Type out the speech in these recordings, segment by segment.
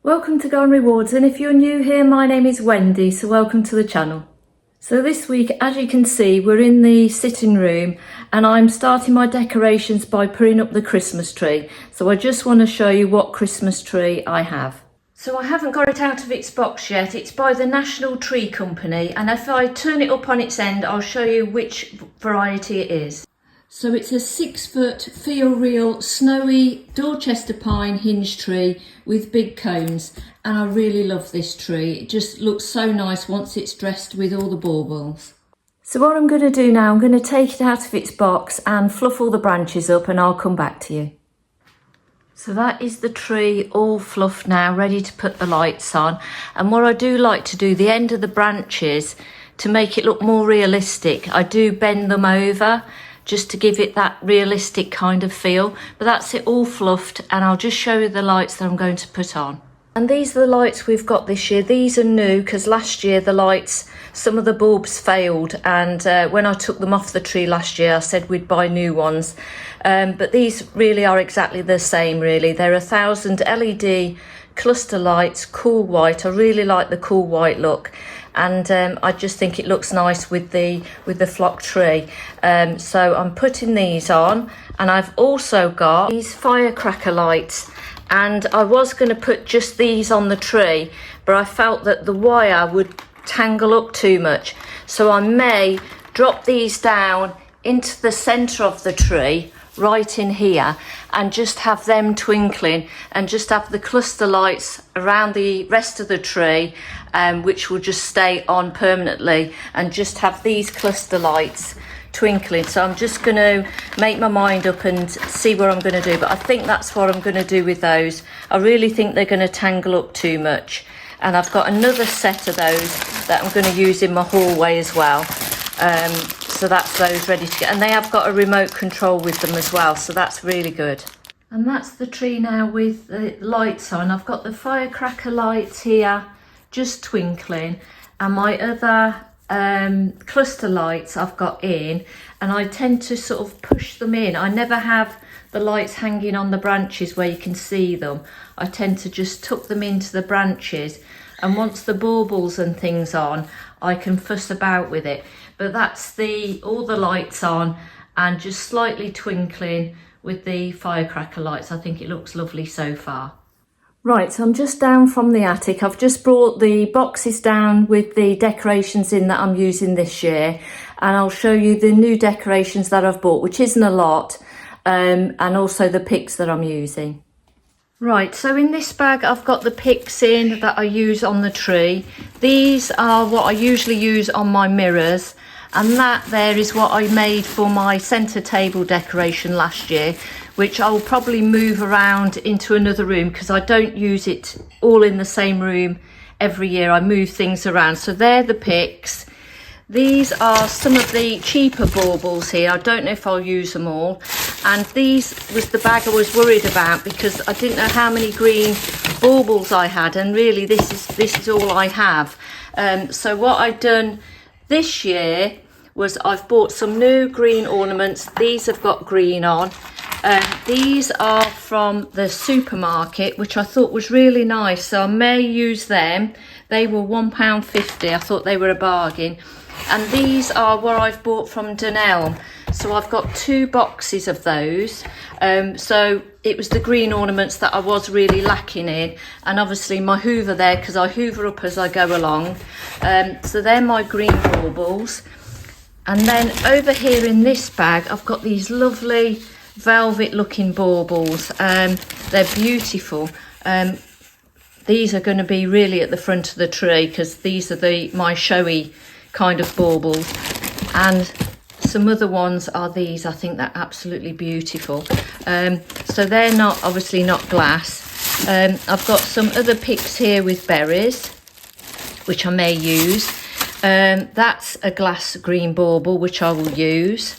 Welcome to Garden Rewards, and if you're new here, my name is Wendy, so welcome to the channel. So this week, as you can see, we're in the sitting room and I'm starting my decorations by putting up the Christmas tree. So I just want to show you what Christmas tree I have. So I haven't got it out of its box yet. It's by the National Tree Company, and if I turn it up on its end, I'll show you which variety it is. So it's a 6-foot Feel Real snowy Dorchester pine hinge tree with big cones, and I really love this tree. It just looks so nice once it's dressed with all the baubles. So what I'm going to do now, I'm going to take it out of its box and fluff all the branches up, and I'll come back to you. So that is the tree all fluffed now, ready to put the lights on. And what I do like to do, the end of the branches, to make it look more realistic, I do bend them over just to give it that realistic kind of feel. But that's it all fluffed, and I'll just show you the lights that I'm going to put on. And these are the lights we've got this year. These are new because last year the lights, some of the bulbs failed, and when I took them off the tree last year I said we'd buy new ones. But these really are exactly the same really. They're 1000 LED cluster lights, cool white. I really like the cool white look, and I just think it looks nice with the flock tree. So I'm putting these on, and I've also got these firecracker lights, and I was going to put just these on the tree, but I felt that the wire would tangle up too much, so I may drop these down into the centre of the tree right in here and just have them twinkling, and just have the cluster lights around the rest of the tree, which will just stay on permanently, and just have these cluster lights twinkling. So I'm just going to make my mind up and see what I'm going to do, but I think that's what I'm going to do with those. I really think they're going to tangle up too much, and I've got another set of those that I'm going to use in my hallway as well. So that's those ready to go, and they have got a remote control with them as well, so that's really good. And that's the tree now with the lights on. I've got the firecracker lights here just twinkling, and my other cluster lights I've got in, and I tend to sort of push them in. I never have the lights hanging on the branches where you can see them. I tend to just tuck them into the branches, and once the baubles and things on, I can fuss about with it. But that's all the lights on and just slightly twinkling with the firecracker lights. I think it looks lovely so far. Right, so I'm just down from the attic. I've just brought the boxes down with the decorations in that I'm using this year, and I'll show you the new decorations that I've bought, which isn't a lot, and also the picks that I'm using. Right, so in this bag I've got the picks in that I use on the tree. These are what I usually use on my mirrors, and that there is what I made for my centre table decoration last year, which I'll probably move around into another room because I don't use it all in the same room every year. I move things around. So they're the picks. These are some of the cheaper baubles here. I don't know if I'll use them all. And these was the bag I was worried about because I didn't know how many green baubles I had, and really this is all I have. So what I've done this year was I've bought some new green ornaments. These have got green on. These are from the supermarket, which I thought was really nice, so I may use them. They were £1.50. I thought they were a bargain. And these are what I've bought from Dunelm. So I've got 2 boxes of those. So it was the green ornaments that I was really lacking in, and obviously my hoover there, because I hoover up as I go along. So they're my green baubles. And then over here in this bag I've got these lovely velvet looking baubles. They're beautiful. These are going to be really at the front of the tree because these are my showy kind of baubles. And some other ones are these. I think they're absolutely beautiful. So they're obviously not glass. I've got some other picks here with berries, which I may use. That's a glass green bauble, which I will use.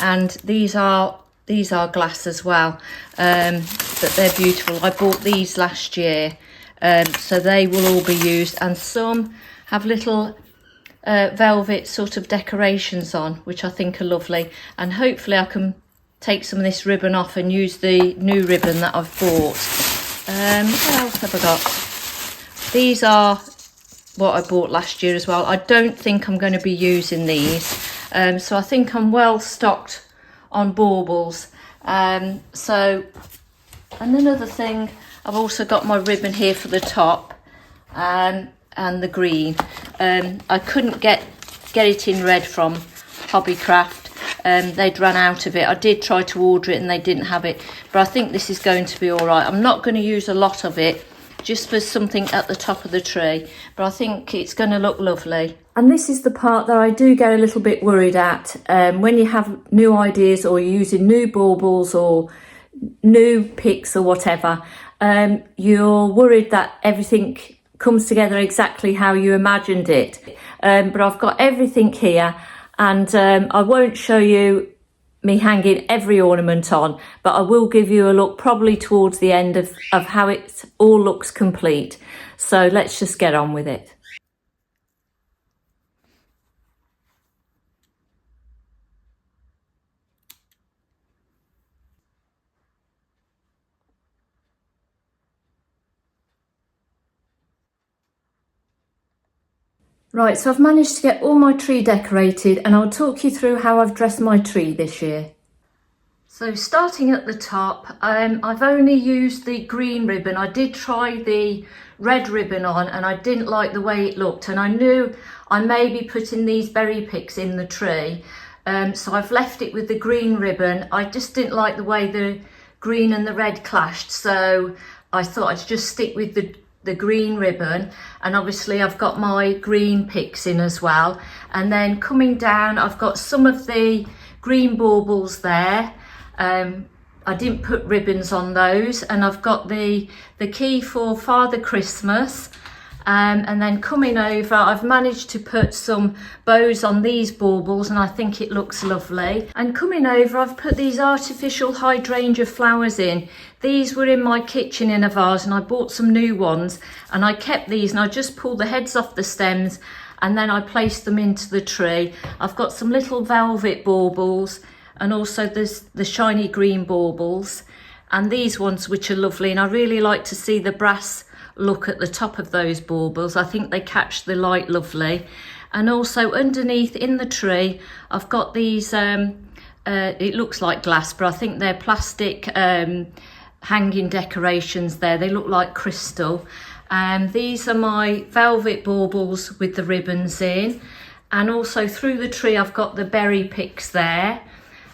And these are glass as well, but they're beautiful. I bought these last year, so they will all be used. And some have little velvet sort of decorations on, which I think are lovely. And hopefully I can take some of this ribbon off and use the new ribbon that I've bought. What else have I got? These are what I bought last year as well. I don't think I'm going to be using these, so I think I'm well stocked on baubles. And another thing, I've also got my ribbon here for the top, and the green. I couldn't get it in red from Hobbycraft. They'd run out of it. I did try to order it and they didn't have it, but I think this is going to be all right. I'm not going to use a lot of it, just for something at the top of the tree, but I think it's going to look lovely. And this is the part that I do get a little bit worried at, when you have new ideas or you're using new baubles or new picks or whatever, you're worried that everything comes together exactly how you imagined it. But I've got everything here, and I won't show you me hanging every ornament on, but I will give you a look probably towards the end of how it all looks complete. So let's just get on with it. Right, so I've managed to get all my tree decorated, and I'll talk you through how I've dressed my tree this year. So starting at the top, I've only used the green ribbon. I did try the red ribbon on and I didn't like the way it looked, and I knew I may be putting these berry picks in the tree, so I've left it with the green ribbon. I just didn't like the way the green and the red clashed, so I thought I'd just stick with the green ribbon. And obviously I've got my green picks in as well, and then coming down I've got some of the green baubles there. I didn't put ribbons on those, and I've got the key for Father Christmas, and then coming over I've managed to put some bows on these baubles, and I think it looks lovely. And coming over I've put these artificial hydrangea flowers in. These were in my kitchen in a vase, and I bought some new ones and I kept these, and I just pulled the heads off the stems and then I placed them into the tree. I've got some little velvet baubles, and also there's the shiny green baubles, and these ones which are lovely, and I really like to see the brass look at the top of those baubles. I think they catch the light lovely. And also underneath in the tree I've got these it looks like glass, but I think they're plastic hanging decorations there. They look like crystal, and these are my velvet baubles with the ribbons in. And also through the tree I've got the berry picks there,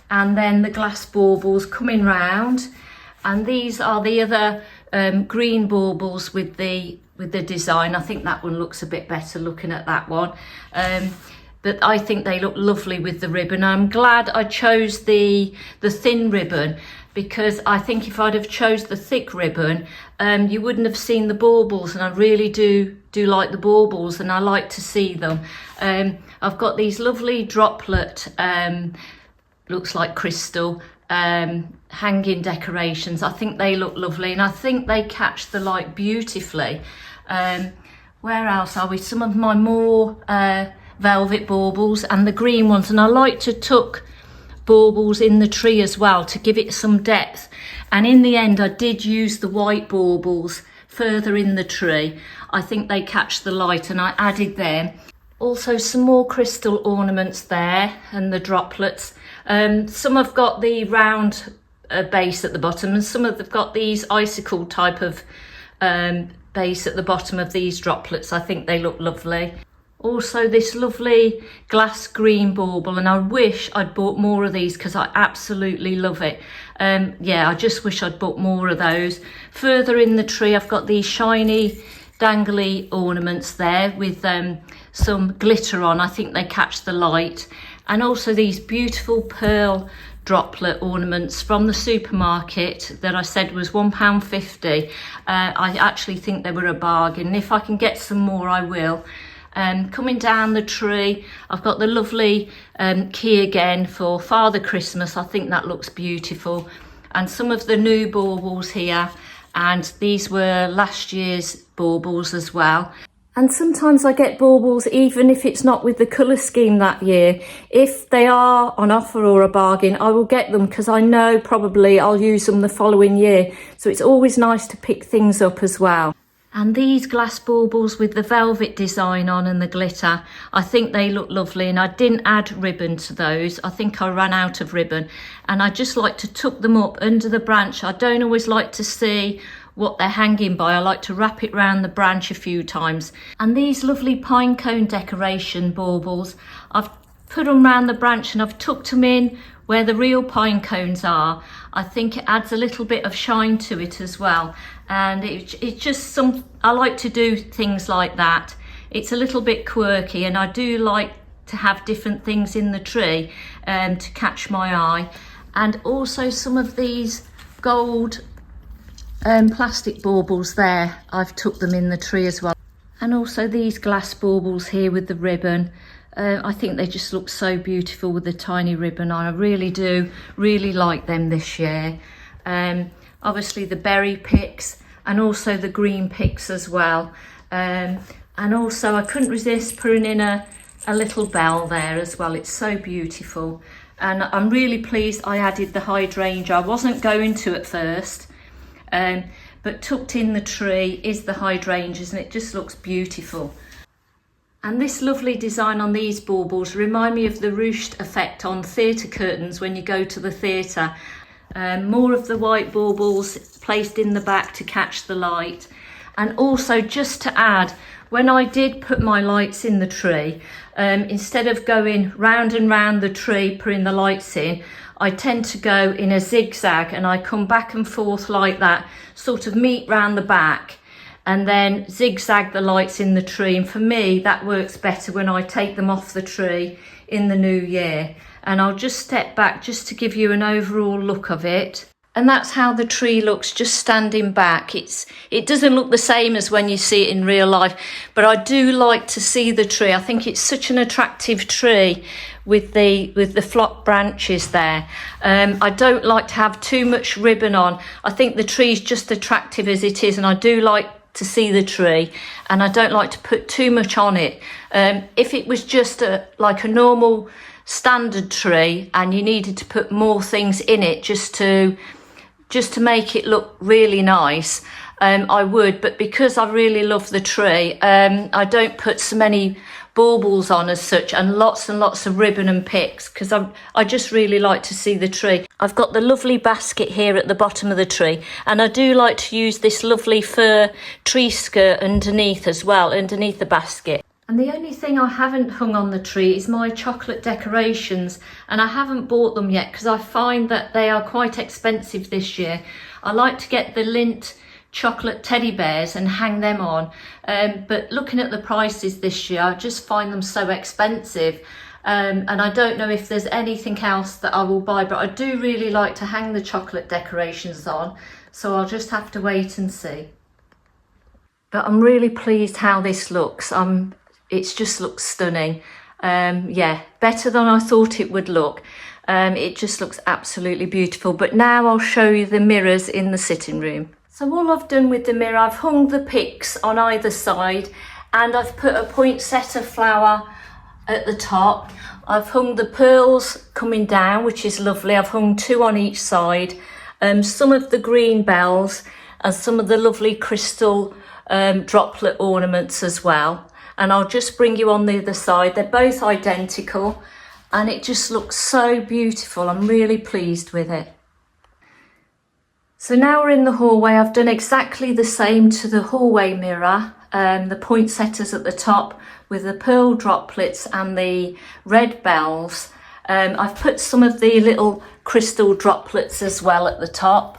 and then the glass baubles coming round, and these are the other green baubles with the design. I think that one looks a bit better looking at that one, but I think they look lovely with the ribbon. I'm glad I chose the thin ribbon, because I think if I'd have chose the thick ribbon, you wouldn't have seen the baubles, and I really do like the baubles, and I like to see them. I've got these lovely droplet, looks like crystal, hanging decorations. I think they look lovely, and I think they catch the light beautifully. Where else are we? Some of my more velvet baubles and the green ones, and I like to tuck baubles in the tree as well to give it some depth. And in the end I did use the white baubles further in the tree. I think they catch the light, and I added them. Also some more crystal ornaments there, and the droplets. Some have got the round base at the bottom, and some have got these icicle type of base at the bottom of these droplets. I think they look lovely. Also this lovely glass green bauble, and I wish I'd bought more of these because I absolutely love it. Yeah, I just wish I'd bought more of those. Further in the tree I've got these shiny dangly ornaments there with some glitter on. I think they catch the light. And also these beautiful pearl droplet ornaments from the supermarket that I said was £1.50. I actually think they were a bargain. If I can get some more I will. Coming down the tree I've got the lovely key again for Father Christmas. I think that looks beautiful. And some of the new baubles here, and these were last year's baubles as well. And sometimes I get baubles even if it's not with the colour scheme that year. If they are on offer or a bargain, I will get them because I know probably I'll use them the following year. So it's always nice to pick things up as well. And these glass baubles with the velvet design on and the glitter, I think they look lovely, and I didn't add ribbon to those. I think I ran out of ribbon, and I just like to tuck them up under the branch. I don't always like to see what they're hanging by. I like to wrap it round the branch a few times. And these lovely pine cone decoration baubles, I've put them round the branch and I've tucked them in where the real pine cones are. I think it adds a little bit of shine to it as well, and it's just I like to do things like that. It's a little bit quirky, and I do like to have different things in the tree to catch my eye. And also some of these gold plastic baubles there, I've tucked them in the tree as well. And also these glass baubles here with the ribbon. I think they just look so beautiful with the tiny ribbon. I really do really like them this year. Obviously the berry picks and also the green picks as well. And also I couldn't resist putting in a little bell there as well. It's so beautiful. And I'm really pleased I added the hydrangea. I wasn't going to at first, but tucked in the tree is the hydrangeas, and it just looks beautiful. And this lovely design on these baubles remind me of the ruched effect on theatre curtains when you go to the theatre. More of the white baubles placed in the back to catch the light. And also, just to add, when I did put my lights in the tree, instead of going round and round the tree putting the lights in, I tend to go in a zigzag, and I come back and forth like that, sort of meet round the back and then zigzag the lights in the tree. And for me, that works better when I take them off the tree in the new year. And I'll just step back just to give you an overall look of it. And that's how the tree looks just standing back. It doesn't look the same as when you see it in real life, but I do like to see the tree. I think it's such an attractive tree with the flock branches there. I don't like to have too much ribbon on. I think the tree is just attractive as it is, and I do like to see the tree, and I don't like to put too much on it. If it was just like a normal standard tree and you needed to put more things in it just to make it look really nice, I would, but because I really love the tree, I don't put so many baubles on as such, and lots of ribbon and picks, because I just really like to see the tree. I've got the lovely basket here at the bottom of the tree, and I do like to use this lovely fur tree skirt underneath as well, underneath the basket. And the only thing I haven't hung on the tree is my chocolate decorations, and I haven't bought them yet because I find that they are quite expensive this year. I like to get the Lindt chocolate teddy bears and hang them on, but looking at the prices this year, I just find them so expensive, and I don't know if there's anything else that I will buy, but I do really like to hang the chocolate decorations on, so I'll just have to wait and see. But I'm really pleased how this looks. It just looks stunning. Yeah, better than I thought it would look. It just looks absolutely beautiful. But now I'll show you the mirrors in the sitting room. So all I've done with the mirror, I've hung the picks on either side, and I've put a poinsettia flower at the top. I've hung the pearls coming down, which is lovely. I've hung 2 on each side. Some of the green bells and some of the lovely crystal droplet ornaments as well. And I'll just bring you on the other side. They're both identical, and it just looks so beautiful. I'm really pleased with it. So now we're in the hallway. I've done exactly the same to the hallway mirror. The poinsettias at the top with the pearl droplets and the red bells. I've put some of the little crystal droplets as well at the top,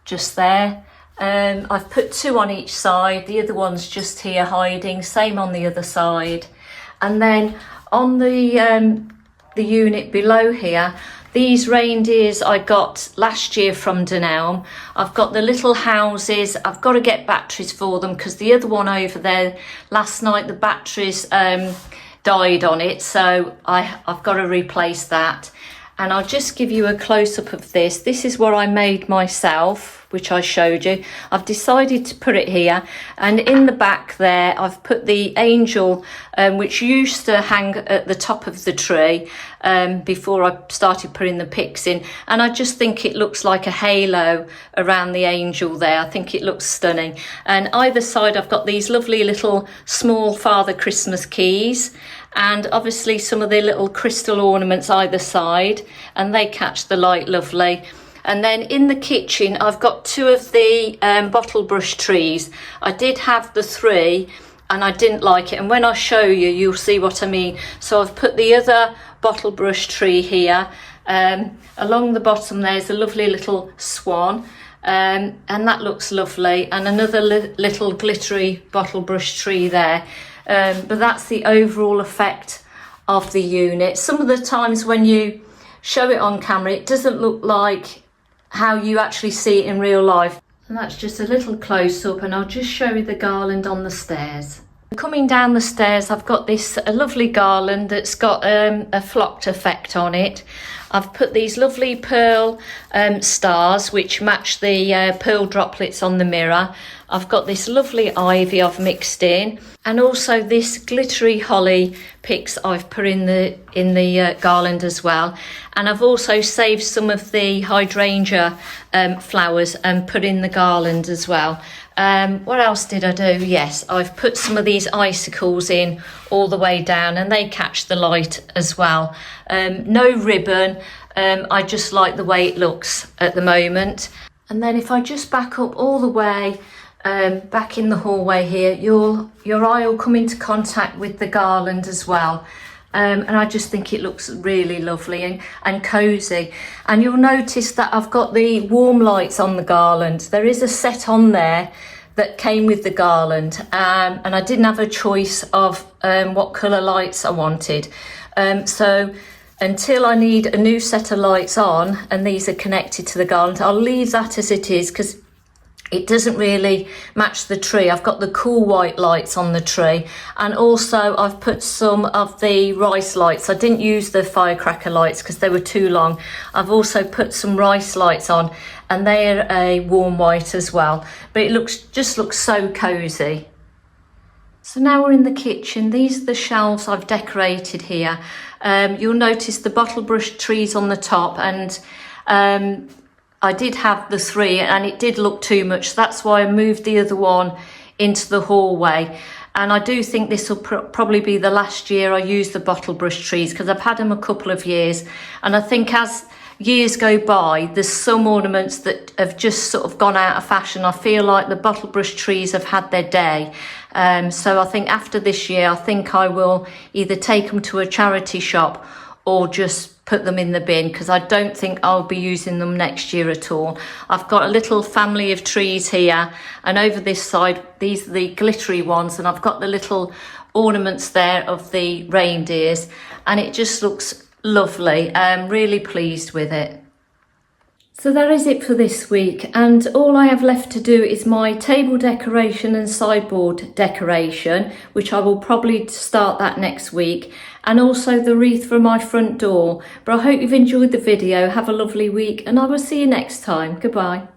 just there. I've put 2 on each side. The other one's just here hiding, same on the other side. And then on the unit below here, these reindeers I got last year from Dunelm. I've got the little houses. I've got to get batteries for them because the other one over there, last night the batteries died on it, so I've got to replace that. And I'll just give you a close-up of this. This is what I made myself. which I showed you. I've decided to put it here, and in the back there I've put the angel which used to hang at the top of the tree before I started putting the picks in, and I just think it looks like a halo around the angel there. I think it looks stunning. And either side I've got these lovely little small Father Christmas keys, and obviously some of the little crystal ornaments either side, and they catch the light lovely. And then in the kitchen I've got two of the bottle brush trees. I did have the three and I didn't like it, and when I show you, you'll see what I mean. So I've put the other bottle brush tree here. Along the bottom there's a lovely little swan, and that looks lovely, and another little glittery bottle brush tree there. But that's the overall effect of the unit. Some of the times when you show it on camera, it doesn't look like how you actually see it in real life. And that's just a little close-up, and I'll just show you the garland on the stairs. Coming down the stairs, I've got a lovely garland that's got a flocked effect on it. I've put these lovely pearl stars which match the pearl droplets on the mirror. I've got this lovely ivy I've mixed in, and also this glittery holly picks I've put in the garland as well. And I've also saved some of the hydrangea flowers and put in the garland as well. What else did I do? Yes, I've put some of these icicles in all the way down, and they catch the light as well. No ribbon. I just like the way it looks at the moment. And then if I just back up all the way back in the hallway here, your eye will come into contact with the garland as well. And I just think it looks really lovely and cosy. And you'll notice that I've got the warm lights on the garland. There is a set on there that came with the garland, and I didn't have a choice of what colour lights I wanted. So until I need a new set of lights on, and these are connected to the garland, I'll leave that as it is, because it doesn't really match the tree. I've got the cool white lights on the tree, and also I've put some of the rice lights. I didn't use the firecracker lights because they were too long. I've also put some rice lights on, and they're a warm white as well. But it just looks so cosy. So now we're in the kitchen. These are the shelves I've decorated here. You'll notice the bottle brush trees on the top, and I did have the three and it did look too much. That's why I moved the other one into the hallway. And I do think this will probably be the last year I use the bottle brush trees, because I've had them a couple of years. And I think as years go by, there's some ornaments that have just sort of gone out of fashion. I feel like the bottle brush trees have had their day. So I think after this year, I think I will either take them to a charity shop or just put them in the bin, because I don't think I'll be using them next year at all. I've got a little family of trees here, and over this side, these are the glittery ones, and I've got the little ornaments there of the reindeers, and it just looks lovely. I'm really pleased with it. So that is it for this week, and all I have left to do is my table decoration and sideboard decoration, which I will probably start that next week, and also the wreath for my front door. But I hope you've enjoyed the video. Have a lovely week, and I will see you next time. Goodbye.